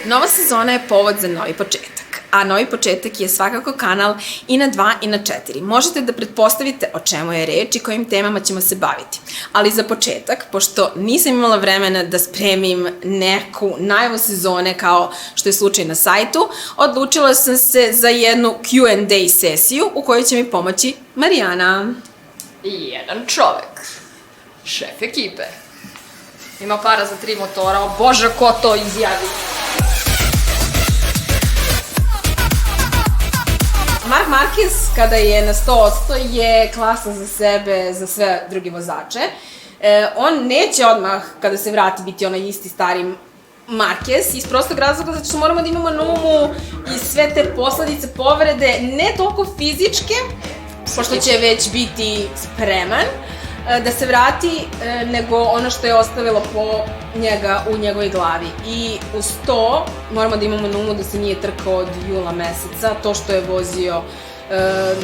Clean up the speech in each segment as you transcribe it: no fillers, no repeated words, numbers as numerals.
Nova sezona je povod za novi početak, a novi početak je svakako kanal i na 2 i na 4. Možete da pretpostavite o čemu je reč i kojim temama ćemo se baviti. Ali za početak, pošto nisam imala vremena da spremim neku najavu sezone kao što je slučaj na sajtu, odlučila sam se za jednu Q&A sesiju u kojoj će mi pomoći Marijana. Jedan čovek, šef ekipe, ima para za 3 motora, o bože, ko to izjavi? Marc Marquez, kada je na 100%, je klasan za sebe, za sve drugi vozače. On neće odmah, kada se vrati, biti onaj isti stari Marquez, iz prostog razloga zato što moramo da imamo na umu i sve te posledice povrede, ne toliko fizičke, pošto će već biti spreman da se vrati, nego ono što je ostavilo po njega u njegovoj glavi. I uz to moramo da imamo na umu da se nije trkao od jula meseca, to što je vozio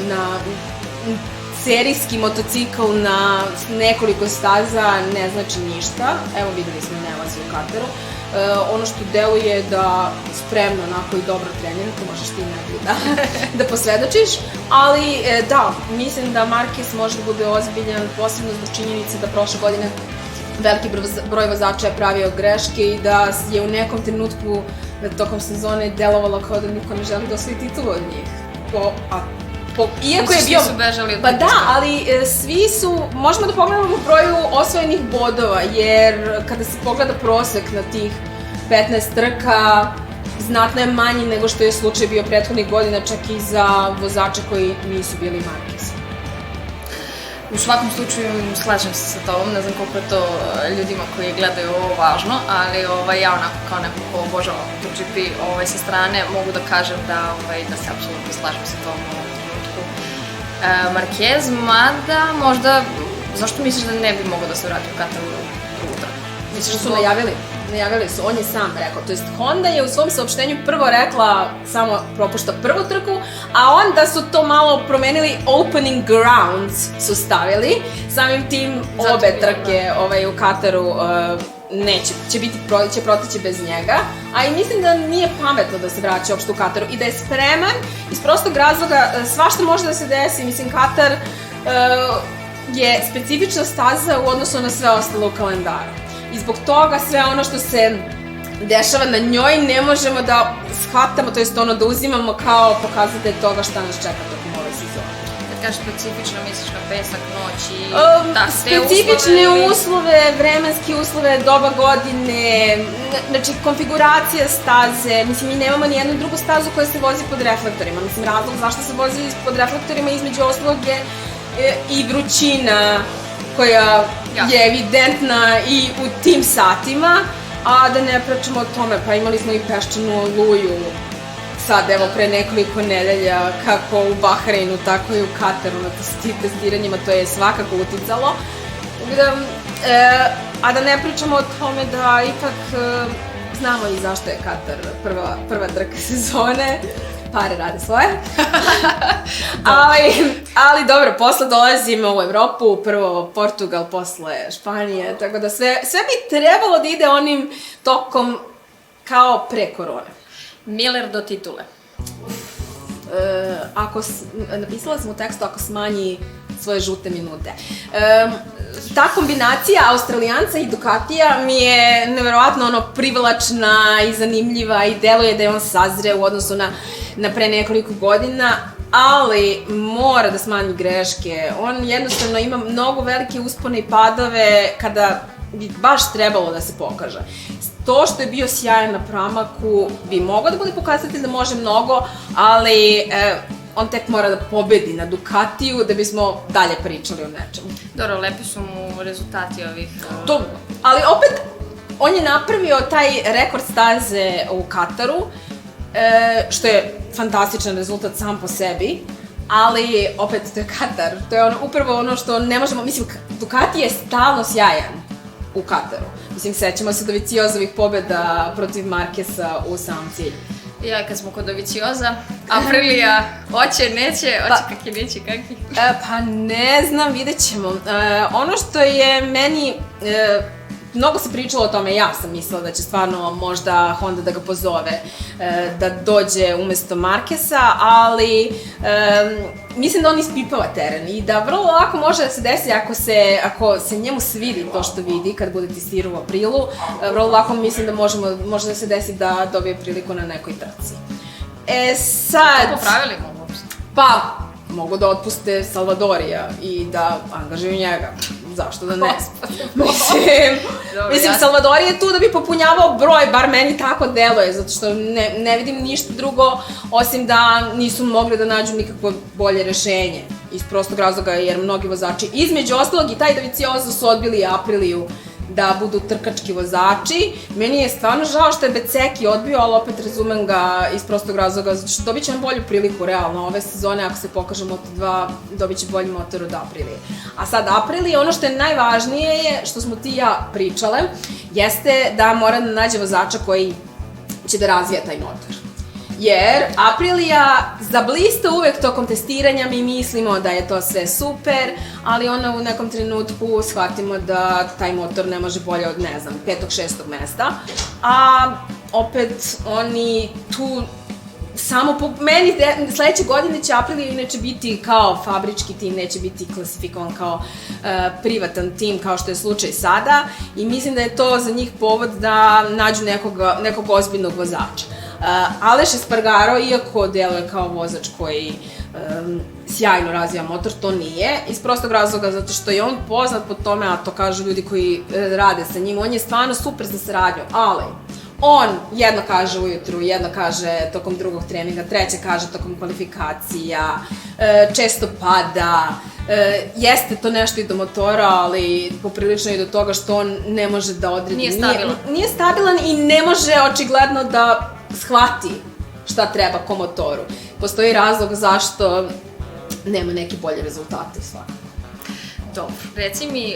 na serijski motocikl na nekoliko staza ne znači ništa. Evo, videli smo, ne vozi u Kataru. Ono što deluje da spremno, onako i dobro trenira, to možeš ti negdje da posvedočiš, ali da, mislim da Marquez može da bude ozbiljan, posebno zbog činjenice da prošle godine veliki broj vozača je pravio greške i da je u nekom trenutku tokom sezone delovalo kao da niko ne želi da osvoji titulu od njih. Iako je bio... Svi su bežali od Pa da, ali svi su, možemo da pogledamo broju osvojenih bodova, jer kada se pogleda prosek na tih 15 trka, znatno je manji nego što je slučaj bio prethodnih godina, čak i za vozače koji nisu bili Marquez. U svakom slučaju slažem se sa tobom, ne znam koliko je to ljudima koji gledaju ovo važno, ali ja onako kao neko ko obožava MotoGP sa strane mogu da kažem da se apsolutno slažem sa tobom u ovom trenutku. Marquez, mada možda, zašto misliš da ne bi mogao da se vrati u Kataru drugu trku? Misliš da su najavili su, on je sam rekao, to jest Honda je u svom saopštenju prvo rekla samo propušta prvu trku, a onda su to malo promenili, opening grounds su stavili, samim tim obe trke u Kataru će proteći bez njega, a i mislim da nije pametno da se vraća uopšte u Kataru i da je spreman iz prostog razloga, svašta može da se desi, mislim Katar je specifična staza u odnosu na sve ostalo u kalendaru. I zbog toga sve ono što se dešava na njoj ne možemo da shvatamo, to jest da uzimamo kao pokazatelj toga šta nas čeka tokom ove sezone. Kad kažeš specifično, misliš na pesak, noć i specifične uslove, vremenske uslove, doba godine, znači konfiguracija staze, mislim mi nemamo ni jednu drugu stazu koja se vozi pod reflektorima, mislim razlog zašto se vozi pod reflektorima između ostalog je i vrućina koja je evidentna i u tim satima, a da ne pričamo o tome, pa imali smo i peščanu oluju sad, evo, pre nekoliko nedelja, kako u Bahreinu, tako i u Kataru na testiranjima, to je svakako uticalo. A da ne pričamo o tome da ipak znamo i zašto je Katar prva trka sezone, pare rade svoje. Ali dobro, posle dolazimo u Evropu, prvo Portugal, posle Španije, tako da sve bi trebalo da ide onim tokom kao pre korone. Miller do titule. Napisala sam u tekstu ako smanji svoje žute minute. Ta kombinacija Australijanca i Ducatija mi je neverovatno privlačna i zanimljiva i deluje da je on sazre u odnosu na pre nekoliko godina, ali mora da smanji greške. On jednostavno ima mnogo velike uspone i padove kada bi baš trebalo da se pokaže. To što je bio sjajan na pramaku bi mogao da bude pokazatelj da može mnogo, ali on tek mora da pobedi na Ducatiju da bismo dalje pričali o nečemu. Dobro, lepi su mu rezultati ovih... Ali opet, on je napravio taj rekord staze u Kataru, što je fantastičan rezultat sam po sebi, ali opet to je Katar, to je upravo ono što ne možemo, mislim, Ducati je stalno sjajan u Kataru. Mislim, sećamo se Doviciozovih pobjeda protiv Marqueza u samom cilju. Ja, kad smo kod Dovicioza, Aprilia, hoće, neće, neće, kakvi? Pa ne znam, vidjet ćemo. Ono što je meni mnogo se pričalo o tome, ja sam mislila da će stvarno možda Honda da ga pozove da dođe umesto Marqueza, ali mislim da on ispipava teren i da vrlo lako može da se desi ako se njemu svidi to što vidi kad bude testirao u aprilu, vrlo lako mislim da može da se desi da dobije priliku na nekoj trci. Sad... Kako pravili mogu uopšte? Pa, mogu da otpuste Salvadorija i da angažuju njega. Zašto da ne? Mislim, Salvador je tu da bi popunjavao broj, bar meni tako deluje, zato što ne vidim ništa drugo, osim da nisu mogli da nađu nikakvo bolje rešenje. Iz prostog razloga, jer mnogi vozači, između ostalog i taj Dovizioso su odbili Apriliju da budu trkački vozači. Meni je stvarno žao što je Bezzecchi odbio, ali opet razumem ga iz prostog razloga, zato što dobit će on bolju priliku, realno. Ove sezone, ako se pokaže Moto2, dobit će bolji motor od Aprilije. A sad Aprilije, ono što je najvažnije je, što smo ti i ja pričale, jeste da mora da nađe vozača koji će da razvija taj motor. Jer Aprilija zablista uvek tokom testiranja, mi mislimo da je to sve super, ali onda u nekom trenutku shvatimo da taj motor ne može bolje od, ne znam, 5. 6. mesta, a opet oni tu samo po meni sledeće godine će Aprilia inače biti kao fabrički tim, neće biti klasifikovan kao privatan tim kao što je slučaj sada i mislim da je to za njih povod da nađu nekog ozbiljnog vozača. Aleš Espargaro, iako deluje kao vozač koji sjajno razvija motor, to nije, iz prostog razloga zato što je on poznat po tome, a to kažu ljudi koji rade sa njim, on je stvarno super za saradnju, ali on jedno kaže ujutru, jedno kaže tokom drugog treninga, treće kaže tokom kvalifikacija, često pada, jeste to nešto i do motora, ali poprilično i do toga što on ne može da odredi. Nije stabilan i ne može očigledno da shvati šta treba ko motoru. Postoji razlog zašto nema neki bolji rezultate svakako. Dobro, reci mi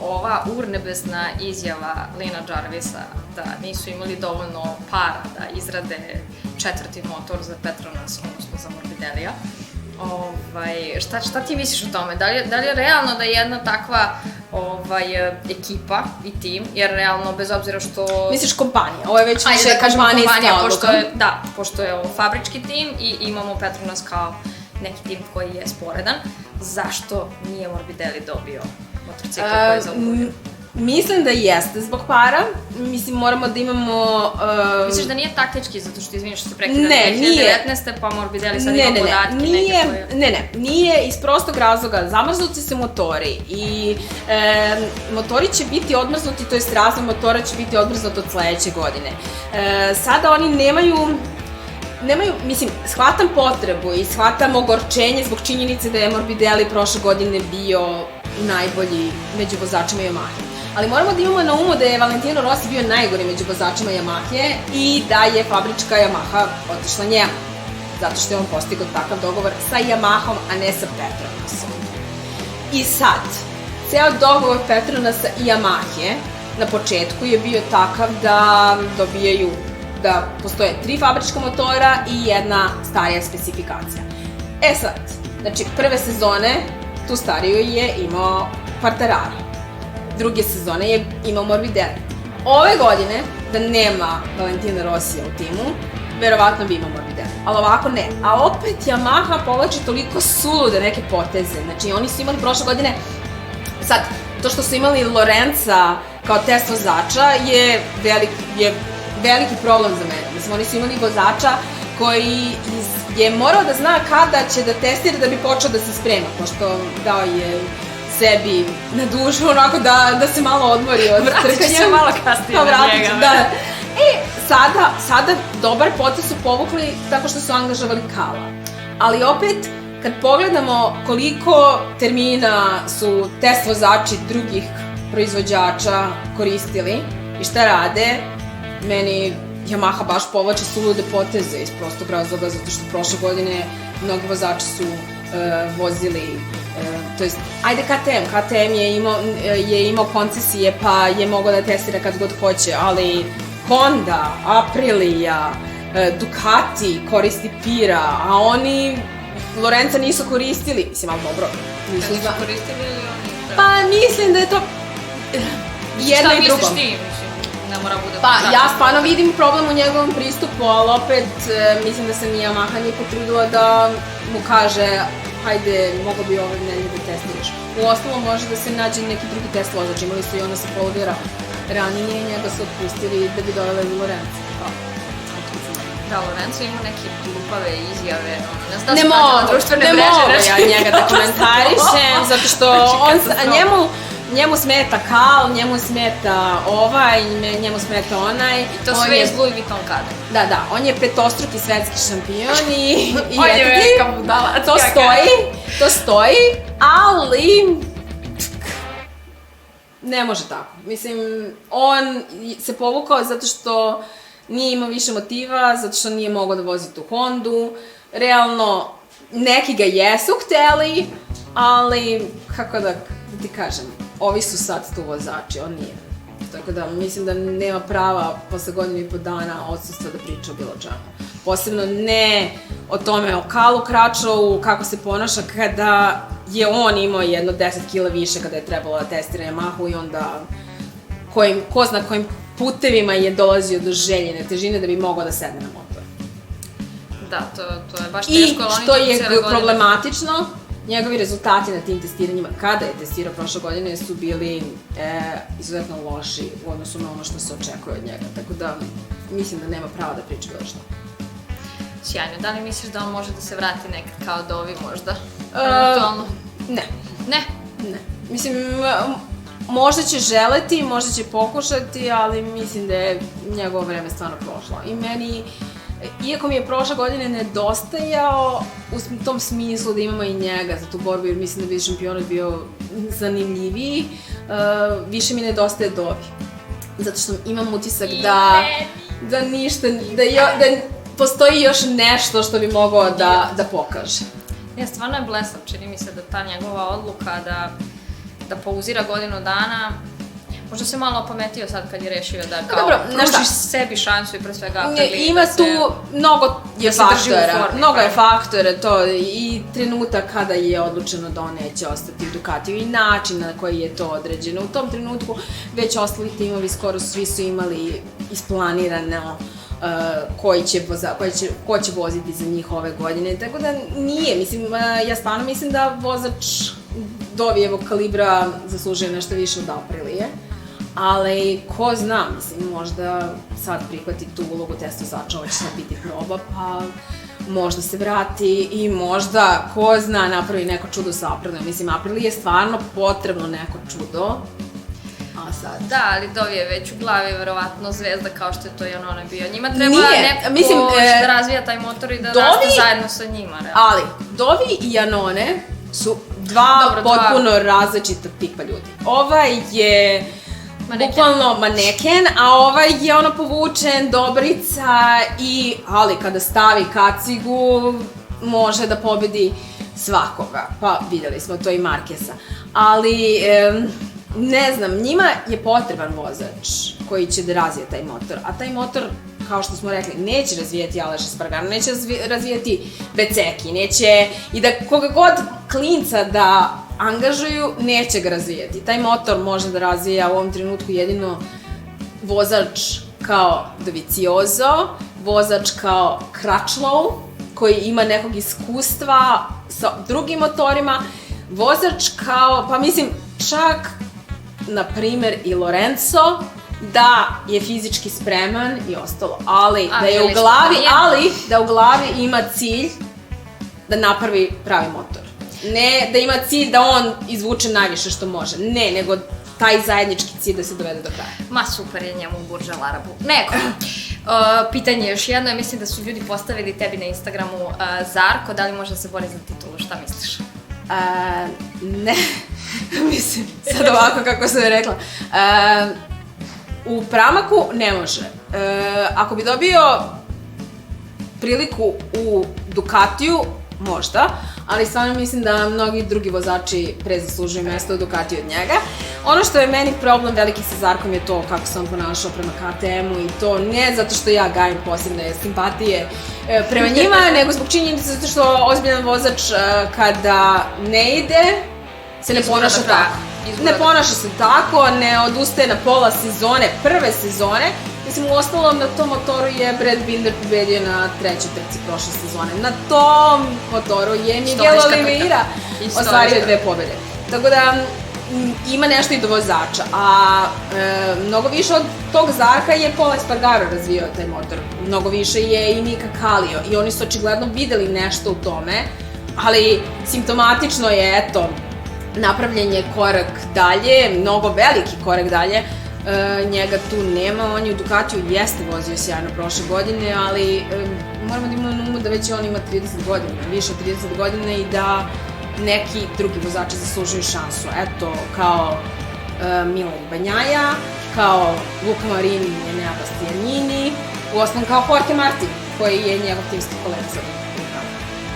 ova urnebesna izjava Lina Jarvisa da nisu imali dovoljno para da izrade četvrti motor za Petronas, odnosno za Morbidelija. Šta ti misliš o tome? Da li je realno da je jedna takva ekipa i tim, jer realno, bez obzira što... Misliš kompanija, ovo je već više kompanija, pošto je ovo fabrički tim i imamo Petronas kao neki tim koji je sporedan, zašto nije Morbidelli dobio motorcikl koji je za Umbru? Mislim da jeste zbog para, mislim moramo da imamo... Misliš da nije taktički, zato što izviniš što se prekida 2019. pa Morbidelli sad ima podatke neke koje... Nije iz prostog razloga, zamrznuti se motori i motori će biti odmrznuti, to jest razvoj motora će biti odmrznut od sledeće godine. Sada oni nemaju, mislim, shvatam potrebu i shvatam ogorčenje zbog činjenice da je Morbidelli prošle godine bio najbolji među vozačima Yamahe. Ali moramo da imamo na umu da je Valentino Rossi bio najgori među vozačima Yamahe i da je fabrička Yamaha otišla njemu, zato što je on postigao takav dogovor sa Yamahom, a ne sa Petronasom. I sad, ceo dogovor Petronasa i Yamahe na početku je bio takav da da postoje 3 fabrička motora i jedna starija specifikacija. E sad, znači prve sezone tu stariju je imao Quartararo, druge sezone je imao Morbidelli. Ove godine, da nema Valentina Rossija u timu, verovatno bi imao Morbidelli, ali ovako ne. A opet Yamaha povlači toliko sulude neke poteze, znači oni su imali prošle godine, sad, to što su imali Lorenza kao test vozača je veliki problem za mene. Mislim, oni su imali vozača koji je morao da zna kada će da testira da bi počeo da se sprema, pošto dao je sebi na dušu, onako da se malo odmori od trkanja. Vratit će se malo kasnije na njega. Da. Sada dobar potez su povukli tako što su angažovali Kala. Ali opet, kad pogledamo koliko termina su test vozači drugih proizvođača koristili i šta rade, meni Yamaha baš povlači sulude poteze iz prostog razloga, zato što prošle godine mnogi vozači su vozili, to jest, ajde KTM je imao koncesije pa je mogao da testira kad god hoće, ali Honda, Aprilia, Ducati koristi Pira, a oni Lorenza nisu koristili, mislim, ali dobro. Nisu koristili ili oni? Pa mislim da je to... jedno i drugo. Šta misliš ti, mislim, ne mora bude... Pa, ja stvarno vidim problem u njegovom pristupu, ali opet mislim da se Yamaha nije potrudila da mu kaže hajde, mogo bi ove nedelje da testiraš. U osnovu može da se nađe neki drugi test vozač, imali su i onda sa Polgara ranije, njega su otpustili da bi doveli Lorenza. Da, Lorenzo ima neke glupave izjave, ne mogu ja njega da komentarišem, zato što njemu smeta Kal, njemu smeta ovaj, njemu smeta onaj. I to sve iz Louis Vuitton kade. Da, on je petostruki svetski šampion i on je velika budala. To stoji, ali ne može tako. Mislim, on se povukao zato što nije imao više motiva, zato što nije mogao da vozi tu Hondu. Realno, neki ga jesu hteli, ali, kako da ti kažem, ovi su sad tu vozači, on nije. Tako da, mislim da nema prava posle godinu i po dana odsustva da priča o bilo čemu. Posebno ne o tome, o Kalu Kračovu, kako se ponaša kada je on imao jedno 10 kila više kada je trebalo da testira Yamahu i onda ko zna kojim putevima je dolazio do željene težine da bi mogao da sedne na motor. Da, to je baš teško, ali i što je problematično, njegovi rezultati na tim testiranjima, kada je testirao prošle godine, su bili izuzetno loši u odnosu na ono što se očekuje od njega, tako da mislim da nema prava da priča bilo što. Sjajno, da li misliš da on može da se vrati nekad kao Dovi možda? Eventualno? Ne. Ne? Ne. Mislim, možda će želeti, možda će pokušati, ali mislim da je njegovo vreme stvarno prošlo. I meni, iako mi je prošle godine nedostajao u tom smislu da imamo i njega za tu borbu, jer mislim da bi šampionat bio zanimljiviji, više mi nedostaje Dovi. Zato što imam utisak da ništa, da postoji još nešto što bi mogao da pokaže. Ja, stvarno je blesav, čini mi se da ta njegova odluka da pauzira godinu dana, možda se malo opametio sad kad je rešio da kao pružiš sebi šansu i pre svega apeli. Ima tu mnogo je faktora, to i trenutak kada je odlučeno da on neće ostati u Ducatiju i način na koji je to određeno. U tom trenutku već ostali timovi skoro svi su imali isplanirano ko će voziti za njih ove godine, tako da nije, mislim, ja stvarno mislim da vozač Dovijevog kalibra zaslužuje nešto više od Aprilije, ali ko zna, mislim, možda sad prihvati tu ulogu testovača, ovo će sad biti proba, pa možda se vrati i možda, ko zna, napravi neko čudo sa Aprilijom, mislim, Aprilije je stvarno potrebno neko čudo. Da, ali Dovi je već u glavi verovatno zvezda kao što je to Janone bio. Njima treba neko ko će da razvija taj motor i da raste zajedno sa njima. Ali, Dovi i Janone su dva potpuno različita tipa ljudi. Ovaj je bukvalno maneken, a ovaj je ono povučen, dobrica ali kada stavi kacigu može da pobedi svakoga. Pa videli smo to i Marqueza. Ali ne znam, njima je potreban vozač koji će da razvije taj motor, a taj motor, kao što smo rekli, neće razvijeti Aleš Espargaro, neće razvijeti Beceki, neće i da koga god klinca da angažuju, neće ga razvijeti. Taj motor može da razvija u ovom trenutku jedino vozač kao Dovizioso, vozač kao Crutchlow, koji ima nekog iskustva sa drugim motorima, vozač kao, pa mislim, čak na primer i Lorenzo, da je fizički spreman i ostalo, ali da u glavi ima cilj da napravi pravi motor. Ne da ima cilj da on izvuče najviše što može, ne, nego taj zajednički cilj da se dovede do kraja. Ma super je njemu u Burj Al Arabu. Neko. Pitanje još jedno, mislim da su ljudi postavili tebi na Instagramu Zarko, da li može da se bori za titulu, šta misliš? Ne, mislim, sad ovako kako sam je rekla. U Pramaku ne može. Ako bi dobio priliku u Ducatiju, možda, ali stvarno mislim da mnogi drugi vozači pre zaslužuju mesto u Ducatiju od njega. Ono što je meni problem veliki sa Zarkom je to kako se on ponašao prema KTM-u i to ne zato što ja gajim posebne simpatije prema njima, nego zbog činjenice zato što ozbiljan vozač kada ne ide se ne ponaša tako. ne ponaša se tako, ne odustaje na pola sezone, prve sezone. Mislim, u ostalom na tom motoru je Brad Binder pobedio na 3. trci prošle sezone. Na tom motoru je Miguel Oliveira ostvario 2 pobede. Tako da ima nešto i do vozača, a mnogo više od tog Zarka je Pol Espargaro razvio taj motor. Mnogo više je i Mika Kallio i oni su očigledno videli nešto u tome, ali simptomatično je, eto, napravljen je korak dalje, mnogo veliki korak dalje. Njega tu nema, on je u Ducatiju jeste vozio sjajno prošle godine, ali moramo da imamo na umu da već on ima 30 godina, više od 30 godina i da neki drugi vozači zaslužuju šansu. Eto, kao Milan Banjaja, kao Luca Marini i Enea Bastianini, u osnovom kao Jorge Martin, koji je njegov timski kolega.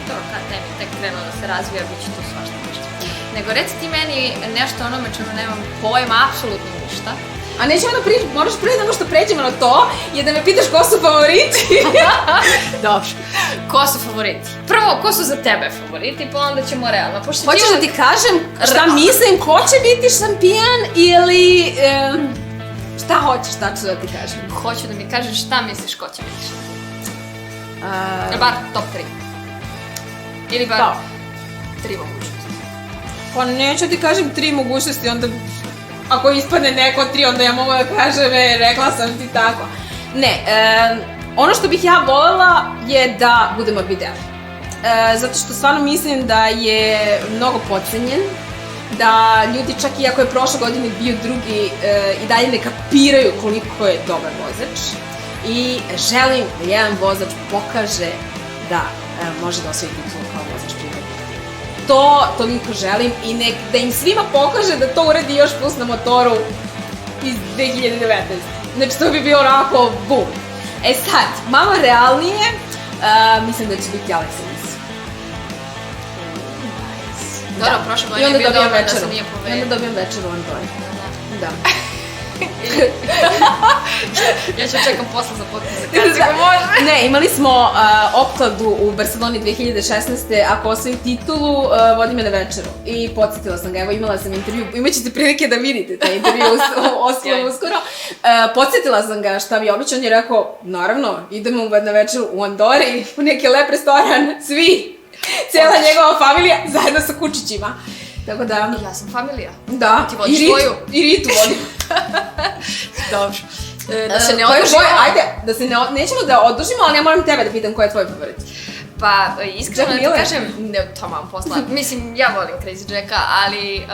Dobro, kad tebi tek krenuo da se razvija, bit će tu svašta nešto. Nego reci ti meni nešto onome čemu nemam pojma, apsolutno ništa. A nećemo da pričamo, moraš prije nego što pređemo na to, je da me pitaš ko su favoriti. Dobro. Ko su favoriti? Prvo, ko su za tebe favoriti, pa onda ćemo realno. Hoćeš da ti kažem šta mislim, ko će biti šampion ili... šta hoćeš tačno da ti kažem? Hoću da mi kažeš šta misliš ko će biti šampion. Bar top 3. Ili bar 3 mogućnosti. Pa neću ti kažem 3 mogućnosti, onda... Ako ispadne neko od 3, onda ja mogu da kažem, rekla sam ti tako. Ne, ono što bih ja voljela je da bude Morbidelli. Zato što stvarno mislim da je mnogo podcenjen, da ljudi čak i ako je prošle godine bio drugi i dalje ne kapiraju koliko je dobar vozač. I želim da jedan vozač pokaže da može da osvoji titulu kao vozač prirodni. To toliko želim i da im svima pokaže da to uradi još plus na motoru iz 2019. Znači to bi bio onako bum. E sad, malo realnije, mislim da će biti Alex Rins. Dobro, prošle godine je bio dobro da se nije povedio. I onda dobijem večeru u Andori. Da. Ja ću čekam posle za podcast za kad se ga može. Ne, imali smo opkladu u Barceloni 2016. Ako osvoji titulu, vodi me na večeru. I podsjetila sam ga, evo imala sam intervju, imaćete prilike da vidite taj intervju uskoro. Podsjetila sam ga šta mi obično, on je rekao, naravno, idemo na večeru u Andori, u neki lep restoran, svi, cijela njegova familija, zajedno sa kučićima. Tako da... Ja sam familija. Da, ti vodiš svoju. I Ritu vodim. Dobro. Da se ne odužimo. Ajde, da se nećemo da odužimo, ali ja moram tebe da pitam ko je tvoj favorit. Pa, iskreno da ti kažem, to mam posla. Mislim, ja volim Crazy Jacka, ali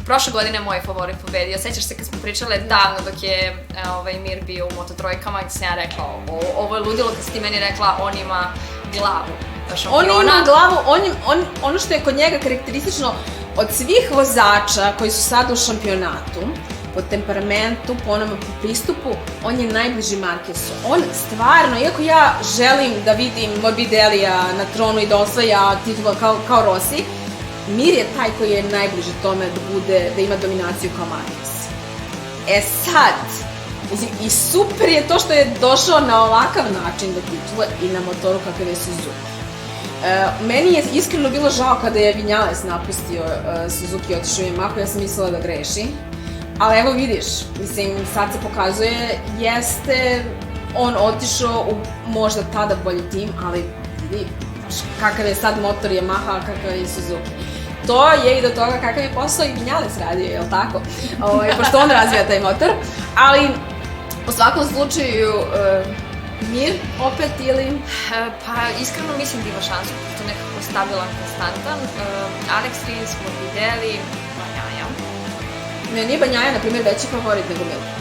prošle godine moj favorit pobedio. Sećaš se kad smo pričale davno dok je Mir bio u Moto3-kama, gdje sam ja rekla, ovo je ludilo kad si ti meni rekla, on ima glavu. On ima glavu, ono što je kod njega karakteristično od svih vozača koji su sada u šampionatu, po temperamentu, po onome po pristupu, on je najbliži Marquezu. On stvarno, iako ja želim da vidim Morbidellija na tronu i da osvaja titula kao Rossi, Mir je taj koji je najbliži tome da ima dominaciju kao Marquez. E sad, mislim, i super je to što je došao na ovakav način do titula i na motoru kakav je Suzuki. Meni je iskreno bilo žao kada je Vinales napustio Suzuki i otišao u Yamahu, ja sam mislila da greši. Ali evo vidiš, mislim, sad se pokazuje, jeste on otišao u možda tada bolji tim, ali vidi kakav je sad motor Yamaha, a kakav je Suzuki. To je i do toga kakav je posao i Vinales radio, jel tako? Pošto on razvija taj motor. Ali, u svakom slučaju, Mir opet ili... Pa iskreno mislim da ima šansu, to je nekako stabilan, konstantan. Alex Rins, Morbidelli, Banjaja. Nije Banjaja, na primjer, veći favorit nego Miller.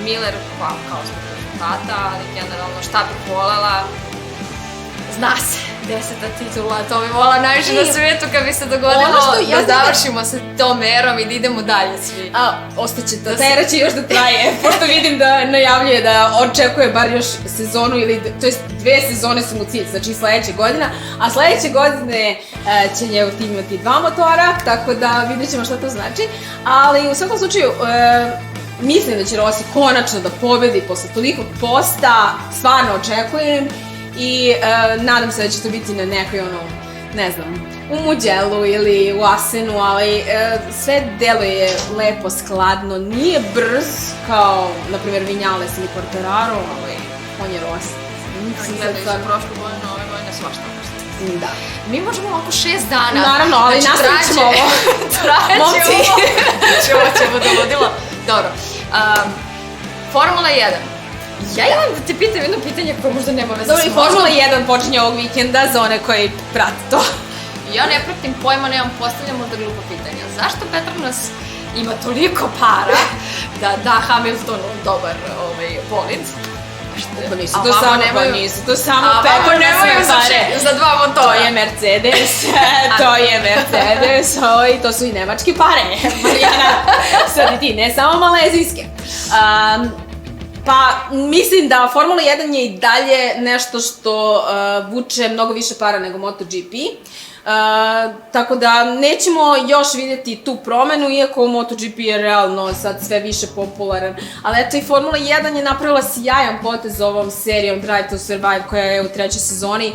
Miller, pa kao zbog rezultata, ali generalno šta bih voljela, zna se, 10. titula, to bi voljela najviše na svijetu kad bi se dogodilo da završimo sa tom erom i da idemo dalje svi. Ostaće to, ta era će još da traje, pošto vidim da najavljuje da očekuje bar još sezonu ili, to jest 2 sezone su mu cilj, znači sledeće godina, a sledeće godine će njegov tim imati 2 motora, tako da vidjet ćemo šta to znači, ali u svakom slučaju mislim da će Rossi konačno da pobedi posle toliko posta, stvarno očekujem. I nadam se da će to biti na nekoj ne znam, u Mugello ili u Asenu, ali sve deluje lepo, skladno, nije brz kao, na primjer, Vinales ili Quartararo, ali on je rost. Gledaju se prošlu godinu, ove godine svašta. Da. Mi možemo ovako 6 dana. Naravno, ali nastavit ćemo ovo. Trajeće ovo ćemo dovodilo. Dobro. Formula 1. Ja imam da te pitam jedno pitanje koje možda nema veze. Dobro, i Formula 1 počinje ovog vikenda za one koji prate to. Ja ne pratim pojma, nemam, postavljam možda glupa pitanja. Zašto Petronas ima toliko para da da Hamiltonu dobar bolid? Pa nisu to samo Petronasove pare. Za 2 motora. To je Mercedes, to su i nemačke pare. Marijana, sad i ti, ne samo malezijske. Pa mislim da Formula 1 je i dalje nešto što vuče mnogo više para nego MotoGP. Tako da nećemo još vidjeti tu promenu, iako MotoGP je realno sad sve više popularan. Ali eto i Formula 1 je napravila sjajan potez ovom serijom Drive to Survive koja je u 3. sezoni.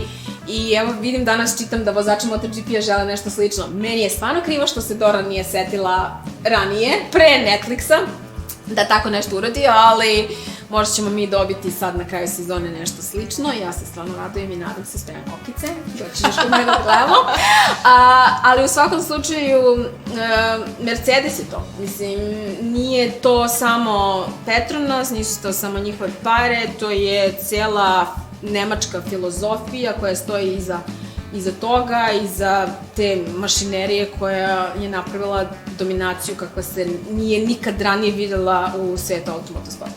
I evo vidim danas čitam da vozači MotoGP-a žele nešto slično. Meni je stvarno krivo što se Dora nije setila ranije, pre Netflixa, da tako nešto uradi, ali možda ćemo mi dobiti sad na kraju sezone nešto slično. Ja se stvarno radujem i nadam se, spremam okice, doći još kod mene da gledamo. Ali u svakom slučaju, Mercedes je to. Mislim, nije to samo Petronas, nisu to samo njihove pare, to je cijela nemačka filozofija koja stoji iza toga, iza te mašinerije koja je napravila dominaciju kakva se nije nikad ranije videla u svijetu automotosporta.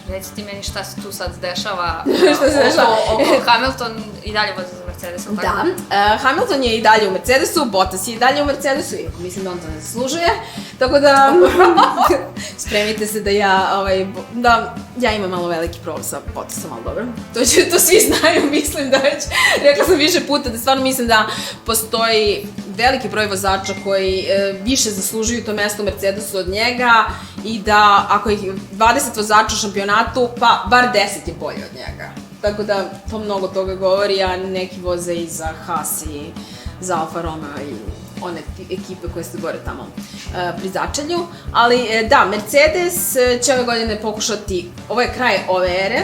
Reci ti meni šta se tu sad dešava. Šta se dešava? Hamilton i dalje vozi za Mercedesom, tako? Da, Hamilton je i dalje u Mercedesu, Bottas je i dalje u Mercedesu, iako mislim da on to ne zaslužuje, tako da spremite se da ja imam malo veliki problem sa Bottasom, ali dobro. To svi znaju, mislim da već, rekla sam više puta da stvarno mislim da postoji veliki broj vozača koji više zaslužuju to mesto u Mercedesu od njega i da ako ih 20 vozača u šampionatu, pa bar 10 je bolje od njega. Tako da to mnogo toga govori, a neki voze i za Haas i za Alfa Romeo i one ekipe koje se bore tamo pri začelju. Ali da, Mercedes će ove godine pokušati, ovo je kraj ove ere,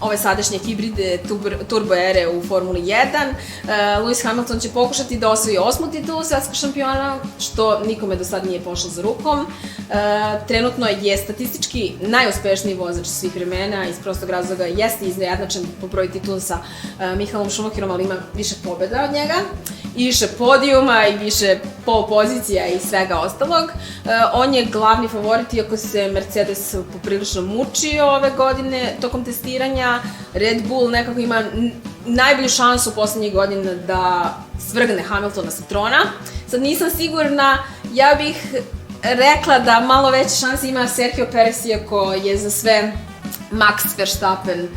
ove sadašnje hibride turbo ere u Formuli 1. Lewis Hamilton će pokušati da osvoji 8. titulu svetskog šampiona, što nikome do sad nije pošlo za rukom. Trenutno je statistički najuspešniji vozač svih vremena, iz prostog razloga jeste iznejednačen po broju titula sa Michaelom Schumacherom, ali ima više pobjeda od njega, i više podijuma, i više pole pozicija i svega ostalog. On je glavni favorit, iako se Mercedes poprilično mučio ove godine tokom testiranja. Red Bull nekako ima najbolju šansu u poslednjih godina da svrgne Hamiltona sa trona. Sad nisam sigurna, ja bih rekla da malo veće šanse ima Sergio Perez, iako je za sve Max Verstappen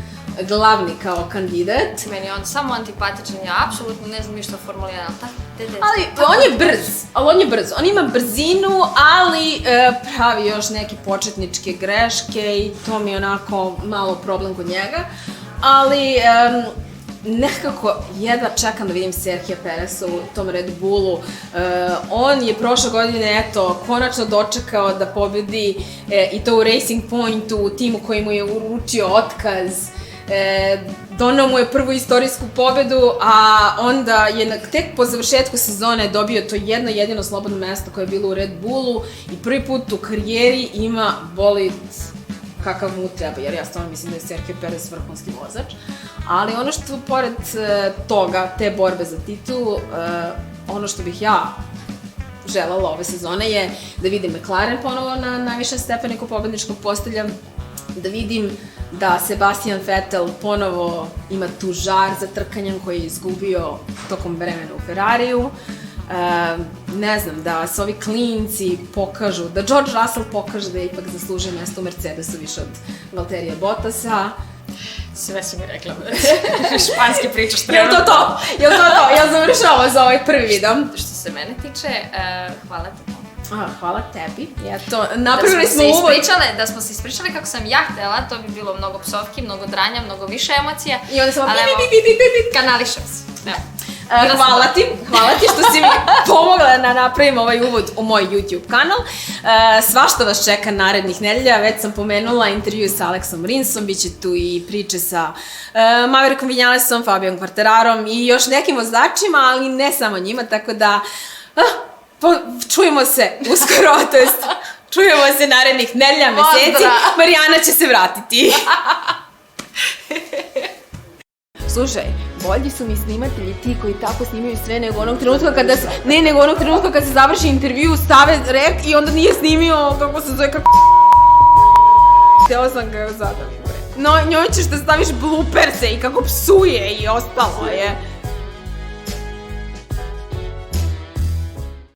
glavni kao kandidat. Meni je on samo antipatičan, ja apsolutno ne znam ništa o Formuli 1, ali on je brz, on ima brzinu, ali pravi još neke početničke greške i to mi je onako malo problem kod njega, ali nekako jedva čekam da vidim Sergija Pereza u tom Red Bullu. On je prošle godine, eto, konačno dočekao da pobedi i to u Racing Pointu, u timu koji mu je uručio otkaz. Donao mu je prvu istorijsku pobedu, a onda je tek po završetku sezone dobio to jedno jedino slobodno mesto koje je bilo u Red Bullu i prvi put u karijeri ima bolid kakav mu treba, jer ja stvarno mislim da je Sergio Perez vrhunski vozač. Ali ono što pored toga, te borbe za titul, ono što bih ja želela ove sezone je da vidim McLaren ponovo na najvišem stepeniku pobedničkog postolja, da vidim da Sebastian Vettel ponovo ima tu žar za trkanjem koji je izgubio tokom vremena u Ferrariju. Ne znam, da se ovi klinci pokažu, da George Russell pokaže da je ipak zaslužio mesto u Mercedesu više od Valtterija Bottasa. Sve si mi rekla, španski pričaš trenutno. Jel to? Jel završava za ovaj prvi video? Što se mene tiče, hvala ti. Hvala tebi. Eto, napravili smo uvod. Da smo se ispričali kako sam ja htela, to bi bilo mnogo psovki, mnogo dranja, mnogo više emocija. I onda samo kanališem se. Hvala ti što si mi pomogla da napravim ovaj uvod u moj YouTube kanal. Svašta vas čeka narednih nedelja, već sam pomenula intervju sa Aleksom Rinsom, bit će tu i priče sa Maverikom Vinjalesom, Fabijom Quartararom i još nekim vozačima, ali ne samo njima, tako da čujemo se uskoro, to jest čujemo se narednih nedelja, meseci, Marijana će se vratiti. Slušaj, bolji su mi snimatelji ti koji tako snimaju sve nego onog trenutka kada se, ne, nego onog trenutka kada se završi intervju, stave rek i onda nije snimio, kako se zove, kako htjela sam ga zadavim, bre. No, njoj ćeš da staviš blooperse i kako psuje i ostalo je.